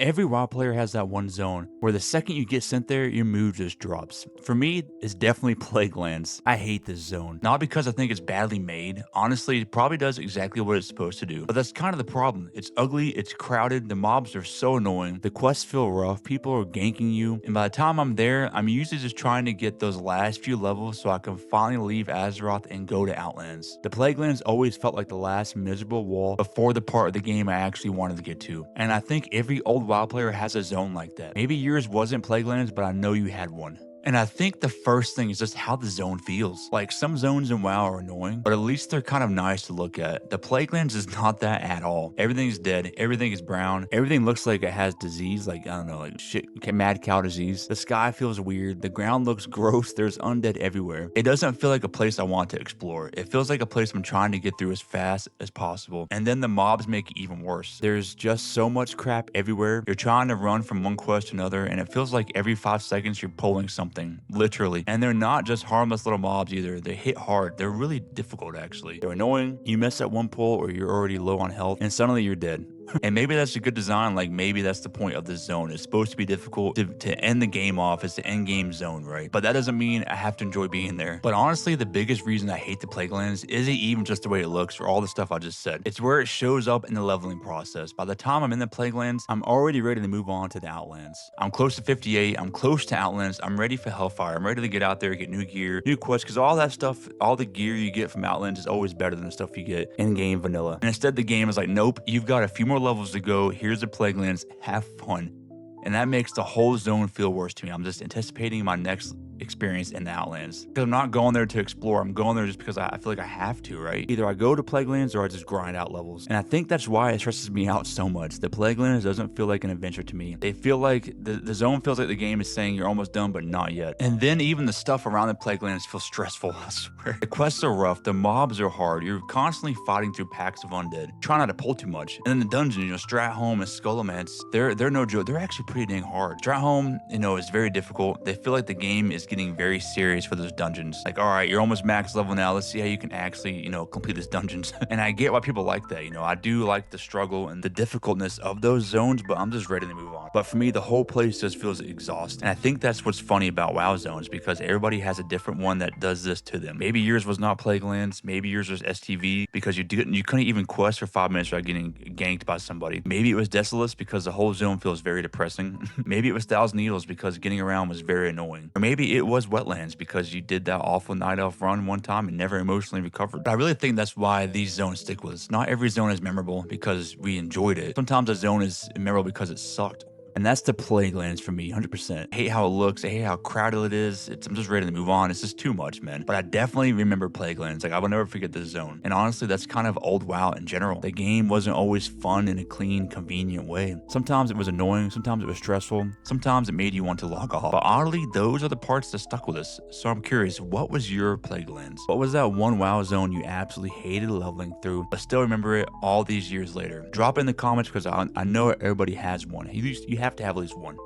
Every WoW player has that one zone where the second you get sent there, your mood just drops. For me, it's definitely Plaguelands. I hate this zone. Not because I think it's badly made. Honestly, it probably does exactly what it's supposed to do. But that's kind of the problem. It's ugly, it's crowded, the mobs are so annoying, the quests feel rough, people are ganking you, and by the time I'm there, I'm usually just trying to get those last few levels so I can finally leave Azeroth and go to Outlands. The Plaguelands always felt like the last miserable wall before the part of the game I actually wanted to get to. And I think every old WoW player has a zone like that. Maybe yours wasn't Plaguelands, but I know you had one. And I think the first thing is just how the zone feels. Like some zones in WoW are annoying, but at least they're kind of nice to look at. The Plaguelands is not that at all. Everything's dead. Everything is brown. Everything looks like it has disease, like, I don't know, like shit, mad cow disease. The sky feels weird. The ground looks gross. There's undead everywhere. It doesn't feel like a place I want to explore. It feels like a place I'm trying to get through as fast as possible. And then the mobs make it even worse. There's just so much crap everywhere. You're trying to run from one quest to another, and it feels like every 5 seconds you're pulling something. Literally. And they're not just harmless little mobs either. They hit hard. They're really difficult, actually. They're annoying. You miss at one pull or you're already low on health, and suddenly you're dead. And maybe that's a good design. Like, maybe that's the point of this zone. It's supposed to be difficult to end the game off. It's the end game zone, right? But that doesn't mean I have to enjoy being there. But honestly, the biggest reason I hate the Plaguelands isn't even just the way it looks or all the stuff I just said. It's where it shows up in the leveling process. By the time I'm in the Plaguelands, I'm already ready to move on to the Outlands. I'm close to 58. I'm close to Outlands. I'm ready for Hellfire. I'm ready to get out there, get new gear, new quests, because all that stuff, all the gear you get from Outlands is always better than the stuff you get in game vanilla. And instead, the game is like, nope, you've got a few more levels to go. Here's the Plaguelands, have fun. And that makes the whole zone feel worse to me. I'm just anticipating my next experience in the Outlands. Because I'm not going there to explore. I'm going there just because I feel like I have to, right? Either I go to Plaguelands or I just grind out levels. And I think that's why it stresses me out so much. The Plaguelands doesn't feel like an adventure to me. They feel like the zone feels like the game is saying you're almost done, but not yet. And then even the stuff around the Plaguelands feels stressful, I swear. The quests are rough. The mobs are hard. You're constantly fighting through packs of undead. Try not to pull too much. And then the dungeon, Stratholme and Skullomance, they're no joke. They're actually pretty dang hard. Stratholme, is very difficult. They feel like the game is getting very serious for those dungeons. Like, all right, you're almost max level now. Let's see how you can actually, complete these dungeons. And I get why people like that. I do like the struggle and the difficultness of those zones, but I'm just ready to move on. But for me, the whole place just feels exhausting. And I think that's what's funny about WoW zones, because everybody has a different one that does this to them. Maybe yours was not Plaguelands. Maybe yours was STV because you couldn't even quest for 5 minutes without getting ganked by somebody. Maybe it was Desolace because the whole zone feels very depressing. Maybe it was Thousand Needles because getting around was very annoying. Or maybe it was Wetlands because you did that awful night elf run one time and never emotionally recovered. But I really think that's why these zones stick with us. Not every zone is memorable because we enjoyed it. Sometimes a zone is memorable because it sucked. And that's the Plaguelands for me, 100%. I hate how it looks. I hate how crowded it is. I'm just ready to move on. It's just too much, man. But I definitely remember Plaguelands. Like, I will never forget this zone. And honestly, that's kind of old WoW in general. The game wasn't always fun in a clean, convenient way. Sometimes it was annoying. Sometimes it was stressful. Sometimes it made you want to log off. But oddly, those are the parts that stuck with us. So I'm curious, what was your Plaguelands? What was that one WoW zone you absolutely hated leveling through, but still remember it all these years later? Drop it in the comments because I know everybody has one. You have to have at least one.